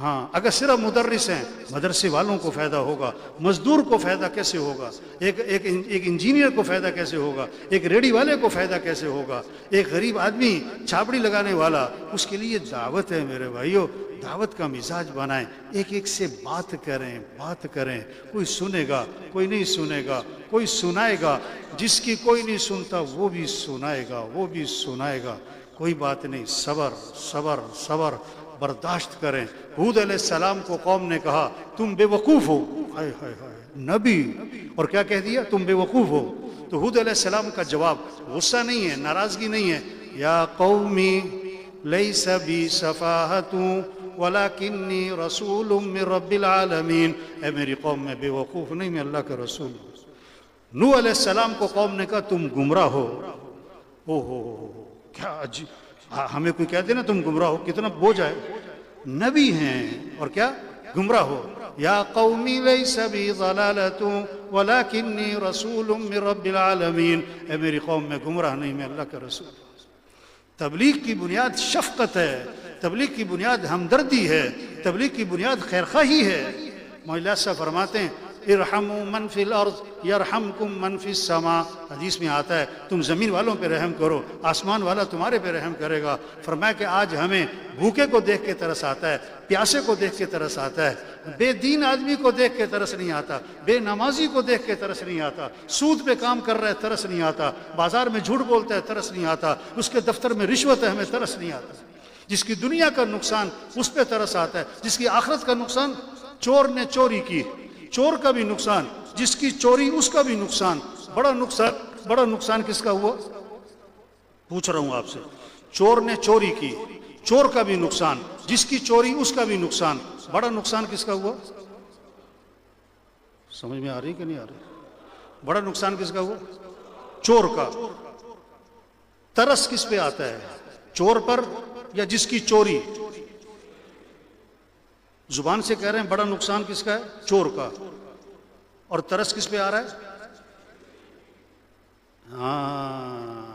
ہاں اگر صرف مدرس ہیں مدرسے والوں کو فائدہ ہوگا، مزدور کو فائدہ کیسے ہوگا، ایک انجینئر کو فائدہ کیسے ہوگا، ایک ریڑھی والے کو فائدہ کیسے ہوگا، ایک غریب آدمی چھاپڑی لگانے والا، اس کے لیے دعوت ہے میرے بھائیو، دعوت کا مزاج بنائیں، ایک ایک سے بات کریں، کوئی سنے گا کوئی نہیں سنے گا، کوئی سنائے گا، جس کی کوئی نہیں سنتا وہ بھی سنائے گا، کوئی بات نہیں، صبر برداشت کریں۔ ہود علیہ السلام کو قوم نے کہا تم بے وقوف ہو، ہائے ہائے ہائے نبی، اور کیا کہہ دیا؟ تم بے وقوف ہو۔ تو ہود علیہ السلام کا جواب غصہ نہیں ہے، ناراضگی نہیں ہے، یا قومی لیس بی صفاہت ولکنی رسول من رب العالمین، اے میری قوم میں بے وقوف نہیں، میں اللہ کا رسول ہوں۔ نوح علیہ السلام کو قوم نے کہا تم گمراہ ہو، کیا عجیب، ہمیں کوئی کہہ دے نا تم گمراہ ہو، کتنا بوجھ ہے، نبی ہیں اور کیا گمراہ ہو۔ یا قومی لیس بی ضلالۃ ولکنی رسول من رب العالمین، اے میری قوم میں گمراہ نہیں، میں اللہ کا رسول ہوں۔ تبلیغ کی بنیاد شفقت ہے، تبلیغ کی بنیاد ہمدردی ہے، تبلیغ کی بنیاد خیرخواہی ہے۔ مولا صاحب فرماتے ہیں ارحموا من فی الارض یرحمکم من فی السماء، حدیث میں آتا ہے تم زمین والوں پہ رحم کرو، آسمان والا تمہارے پہ رحم کرے گا۔ فرمایا کہ آج ہمیں بھوکے کو دیکھ کے ترس آتا ہے، پیاسے کو دیکھ کے ترس آتا ہے، بے دین آدمی کو دیکھ کے ترس نہیں آتا، بے نمازی کو دیکھ کے ترس نہیں آتا، سود پہ کام کر رہا ہے ترس نہیں آتا، بازار میں جھوٹ بولتا ہے ترس نہیں آتا، اس کے دفتر میں رشوت ہے ہمیں ترس نہیں آتا، جس کی دنیا کا نقصان اس پہ ترس آتا ہے، جس کی آخرت کا نقصان چور نے چوری کی، چور کا بھی نقصان، جس کی چوری اس کا بھی نقصان، بڑا نقصان کس کا ہوا؟ پوچھ رہا ہوں آپ سے، چور نے چوری کی، چور کا بھی نقصان، جس کی چوری اس کا بھی نقصان، بڑا نقصان کس کا ہوا؟ سمجھ میں آ رہی کہ نہیں آ رہی؟ بڑا نقصان کس کا ہوا؟ چور کا۔ ترس کس پہ آتا ہے؟ چور پر یا جس کی چوری؟ زبان سے کہہ رہے ہیں بڑا نقصان کس کا ہے؟ چور کا۔ اور ترس کس پہ آ رہا ہے؟ ہاں